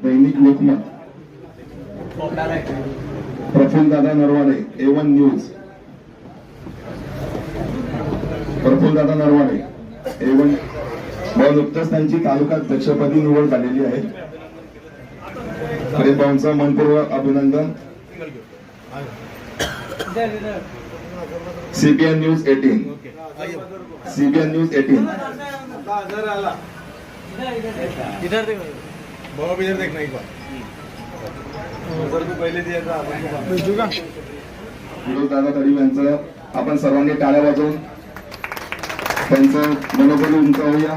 दैनिक लोकमत, प्रफुल्लदादा Narwade, A1 news, प्रफुल्लदादा Narwade, A1. नुकतंच त्यांची तालुका अध्यक्षपदी निवड झालेली आहे. प्रेमभाऊंचं मनपूर्वक अभिनंदन. CBN news 18, CBN news 18. इधर देखो बहुत इधर देखना एक बार सर तू पहिले दिया था भेजूगा दादा तडवी यांचं आपण सर्वांनी टाळ्या वाजवून त्यांचं मनोबल उंचावूया.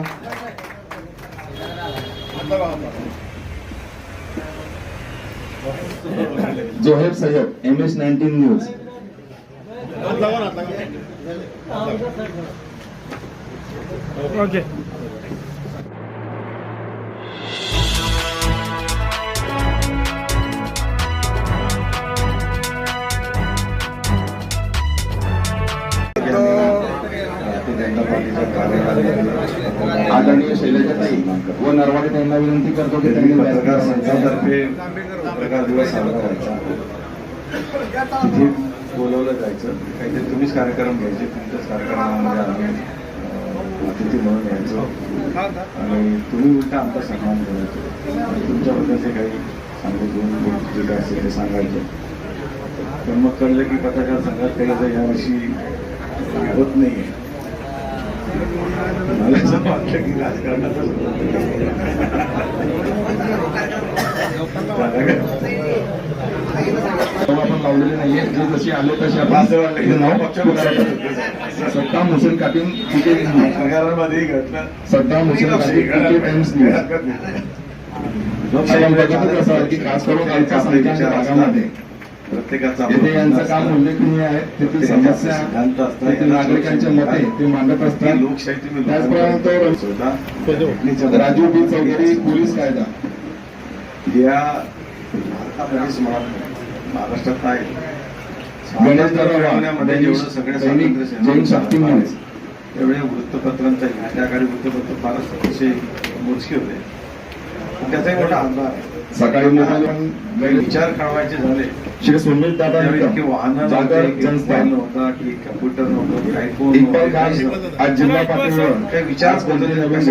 Zoheb Sayyed, MS-19 news. Okay आदरणीय शैलजाताई व नरवाडे त्यांना विनंती करतो की त्यांनी पत्रकार संघातर्फे पत्रकार दिवस साजरा करायचा. तिथे बोलवलं जायचं, काहीतरी तुम्हीच कार्यक्रम घ्यायचे, तुमच्याच कार्यक्रमामध्ये आम्ही अतिथी म्हणून यायचो आणि तुम्ही उलटा आमचा सन्मान करायचो आणि तुमच्याबद्दल जे काही सांगितलं जे काय असेल ते सांगायचं. पण मग कळलं की पत्रकार संघात काही जर यावर्षी होत नाहीये. मला असं वाटलं की राजकारणाचा आपण लावलेले नाहीये. जे जशी आले तसे आपण नाव सद्दाम हुसेन काटीन पगारामध्ये घटना सद्दाम हुसेन काटीन टाइम्स न्यूज. आपण बघितलं असं की खास करून अल्पसंख्याक भागामध्ये प्रत्येकाचा येथे यांचं काम उल्लेखनीय आहे. तेथील समस्या, तेथील नागरिकांचे मते ते मांडत असतात. लोकशाही त्याचप्रमाणे राजीव बी चौधरी पोलीस कायदा या भारतामध्येच महाराष्ट्रात आहे. गणेश दरवाढ जेवढं सगळे दैनिक जैन शक्ती न्यूज. त्यावेळी वृत्तपत्रांच्या त्या काळी वृत्तपत्र फारच अतिशय मोजके होते. त्याचाही मोठा हातभार आहे. सकाळी विचार कळवायचे झाले श्री सुनील दादा की वाहनं नव्हता की कम्प्युटर नव्हतं इक्बाल खान आज जिल्हा पातळीवर काही विचार कोणते नवीन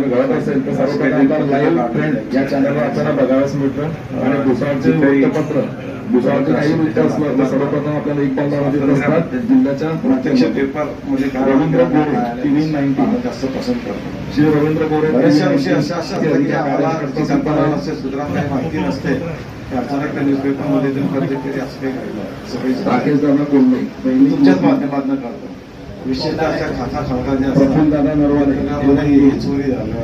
घडत असेल तर सर्वप्रथम लाईव्ह ट्रेंड या चॅनलवर आपल्याला बघायला मिळतं आणि भुसावळचे वृत्तपत्र भुसावळचे काही वृत्त असलं तर सर्वप्रथम आपल्याला इक्बाल दादा देत असतात. जिल्ह्याच्या प्रत्यक्ष पेपर मध्ये रवींद्र गोरे TV-19 जास्त पसंत करतो. श्री रवींद्र गोरे बरेचशा विषय असे असतात की आम्हाला कल्पना नसते, सुद्धा काही माहिती नसते. अचानक त्या न्यूजपेपरमध्ये तुम्ही प्रत्येक असं काही घडलं राकेश दादा कोल्हे तुमच्याच माध्यमातून करतो. विशेषतः अशा खासा खासदार जे प्रफुल्ल दादा नरवाडे चोरी झालं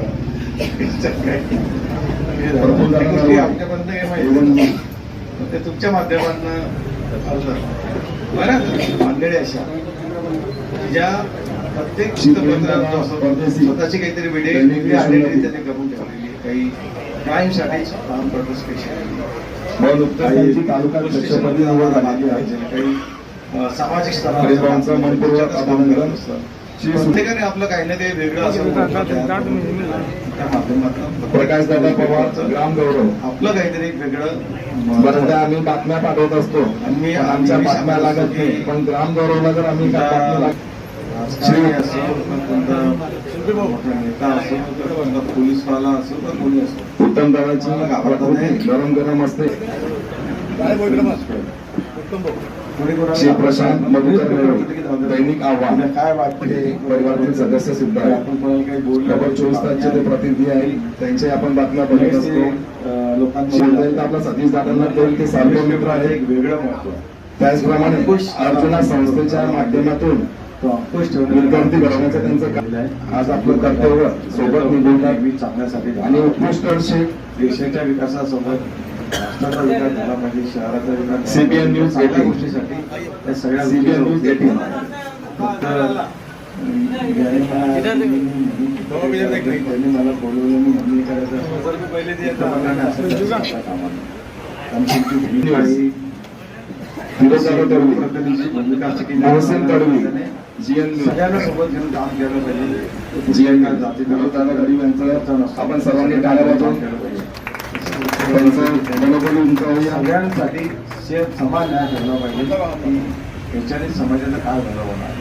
आपल्यापर्यंत हे माहिती ते तुमच्या माध्यमातून मांडलेले अशा ज्या प्रत्येक वृत्तपत्रात स्वतःची काहीतरी वेगळी आयडेंटिटी त्याने करून ठेवलेली. काही क्राईमसाठी काम करतो स्पेशली तालुका अध्यक्षपदी निवड झालेली आहे. काही सामाजिक स्तरावर मनपूर्वक अभिनंदन. प्रत्येकाने आपलं काही ना काही वेगळं असं त्या माध्यमातून प्रकाशदादा पवार ग्राम गौरव आपलं काहीतरी वेगळं. बऱ्याचदा आम्ही बातम्या पाठवत असतो आणि आमच्या बातम्या लागत नाही, पण ग्राम गौरवला जर आम्ही बातम्या श्री असो नेता असो किंवा पोलीसवाला असो तर कोणी असो उत्तम दादाची गरम गरम असते. श्री प्रशांत मधुकर दैनिक आव्हान काय वाटते परिवारातील सदस्य सुद्धा आहे. आपण कोणाला काही बोललं 24 तासचे ते प्रतिनिधी आहे. त्यांचे आपण बातम्या बघत असतो. लोकांना आपला सतीश दादांना ते सार्वजनिक मित्र आहे. एक वेगळं महत्व. त्याचप्रमाणे अर्जुना संस्थेच्या माध्यमातून विद्यार्थी घडवण्याचं त्यांचं काम आहे. आज आपलं कर्तव्य सोबत निभवणार चांगल्यासाठी आणि उत्कृष्ट शेख देशाच्या विकासासोबत राष्ट्राचा विकास झाला पाहिजे, शहराचा विकास. CBN न्यूज 18 गोष्टीसाठी त्या सगळ्या CBN न्यूज 18 त्यांनी मला बोलवलं मी म्हणून करायचं पहिले भूमिका मोहसिन तडवी GN सगळ्यांना सोबत घेऊन काम केलं पाहिजे. GN जाती दादा गरीब यांचं आपण सर्वांनी टाळ्या वाजवून त्यांचं मनोबल उंचावूया. सगळ्यांसाठी समान न्याय झाला पाहिजे की याच्याने समाजाचं काय झालं होणार.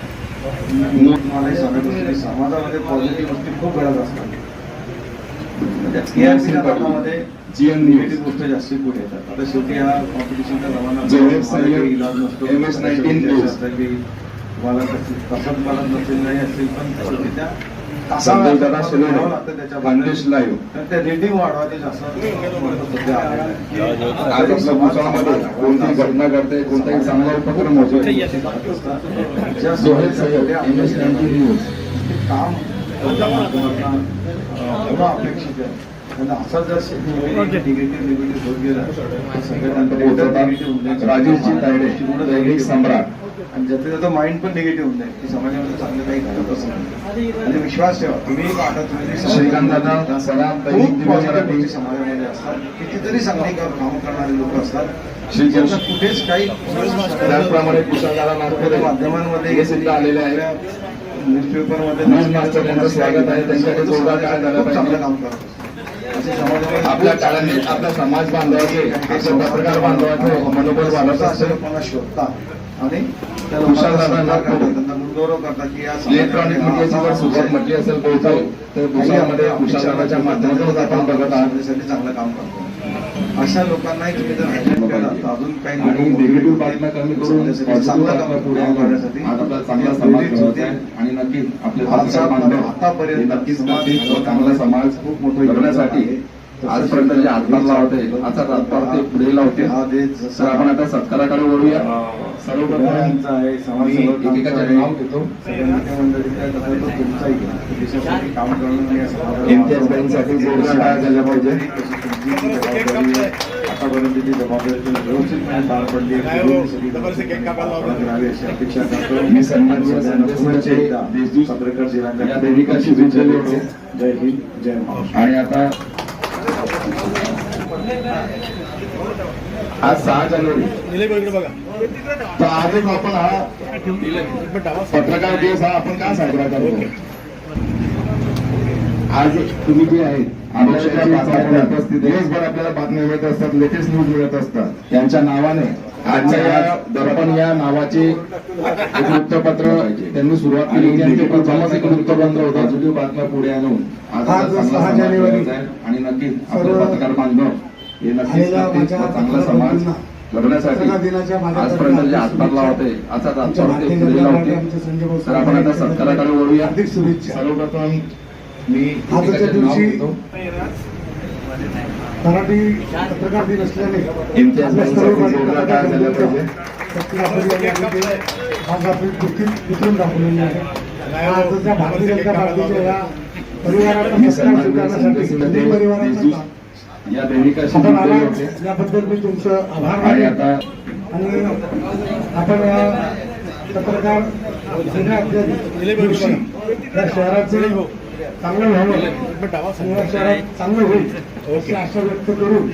तुम्हाला सांगत असते समाजामध्ये पॉझिटिव्ह गोष्टी खूप घडत असतात. मध्ये निगेटिव्ह गोष्ट जास्ती पुढे येतात. आता शेवटी हा कॉम्पिटिशनचा जमाना इलाज नसतो. की मला कसं मला नसेल नाही असेल पण शेवटी त्या खानदेश लाईव्ह त्या रेटिंग वाढवायचे जास्त सध्या आज आपल्या भुसावळमध्ये कोणतीही घटना घडते, कोणताही चांगला उपक्रम होतो, सोहेल सय्यद MS-19 न्यूज काम एवढं अपेक्षित आहे. आणि असं जर निगेटिव्ह होत गेला राजेशजी तायडे दैनिक सम्राट आणि ज्याचं त्याचं माइंड पण निगेटिव्ह होऊन जाईल की समाजामध्ये चांगलं काही घडत असं नाही. आणि विश्वास ठेवा तुम्ही आता तुम्ही श्रीकांत दादा सलाम दैनिक दिवस मराठी समाजामध्ये असतात. कितीतरी चांगली कामं करणारे लोक असतात. श्रीकांत कुठेच काही त्याचप्रमाणे कुशालदादा नागपूर माध्यमांमध्ये हे सुद्धा आलेले आहेत. न्यूजपेपरमध्ये न्यूज मास्टर यांचं स्वागत आहे. त्यांच्याकडे जोरदार काय झालं खूप चांगलं पाहिजे. काम करत असतात. आपल्या काळाने आपल्या समाज बांधवाचे आपल्या पत्रकार बांधवाचे मनोबल वाढत असते. लोकांना शोधता आणि त्या कुशालदादा लोकांना नागपूर त्यांना गुणगौरव करतात की या इलेक्ट्रॉनिक मीडियाची जर सुरुवात म्हटली असेल पोहोचव तर भुसावळमध्ये कुशालदादाच्या माध्यमातून आपण बघत आहात. चांगलं काम करतो. अशा लोकांनाही तुम्ही जर हायलाइट केलं तर अजून काही आणि निगेटिव्ह बातम्या कमी करून चांगलं काम पुढे आणण्यासाठी आज आपला चांगला समाज घडवत आहे. आणि नक्कीच आपले पत्रकार बांधव आतापर्यंत नक्कीच चांगला समाज खूप मोठं घडवण्यासाठी आजपर्यंत जे हातभार लावते आता हातभार ते पुढे लावते. हा देश तर जसा आपण आता सत्काराकडे वळूया. सर्वप्रथम सगळ्यांचा आहे मी समाजाचं एकेकाचे नाव घेतो. मंडळीचा तसा तो तुमचाही घ्या. देशासाठी काम करणं आणि या समाजाला इम्तियाज बाईंसाठी जोरदार टाळ्या झाल्या पाहिजे. तुमची जबाबदारी आहे. आतापर्यंत जी जबाबदारी तुम्ही व्यवस्थितपणे पार पडली अशी अपेक्षा करतो. मी सन्माननीय संजय सिंहचे देशदूत पत्रकार दिनांक या दैनिकाशी जोडलेले होते. जय हिंद जय महाराष्ट्र. आणि आता आज 6 जानेवारी बघा तर आजच आपण हा पत्रकार दिवस हा आपण का साजरा करतो. आज तुम्ही जे आहेत दिवसभर आपल्याला बातम्या मिळत असतात, लेटेस्ट न्यूज मिळत असतात. त्यांच्या नावाने आजच्या या दर्पण या नावाचे एक वृत्तपत्र त्यांनी सुरुवात केली होती आणि ते प्रथमच एक वृत्तपत्र होतं. पॉझिटिव्ह बातम्या पुढे आणून आज 6 जानेवारी आणि नक्कीच आपले पत्रकार बांधव हे नक्कीच चांगला समाज घडवण्यासाठी आजपर्यंत जे हातभार लावते आता हातभार ते पुढे लावते. तर आपण आता सत्काराकडे वळूया. सर्वप्रथम मी आजच्या दिवशी मराठी पत्रकार दिन असल्याने इम्तियाज बाईंसाठी जोरदार टाळ्या झाल्या पाहिजे. आज आपली कृती वितरून दाखवलेली आहे. आजच्या भारतीय जनता पार्टीच्या या परिवाराला मी सत्कार सन्माननीय संजय सिंह स्वीकारण्यासाठी परिवाराचा देशदूत या दैनिकाशी आपण जोडलेले आला होते. याबद्दल मी तुमचं आभार आणि मानेन. आता आणि आपण या पत्रकार दिनाच्या दिवशी या शहराचे चांगलं व्हावं आणि या शहरात चांगलं होईल अशी आशा व्यक्त करून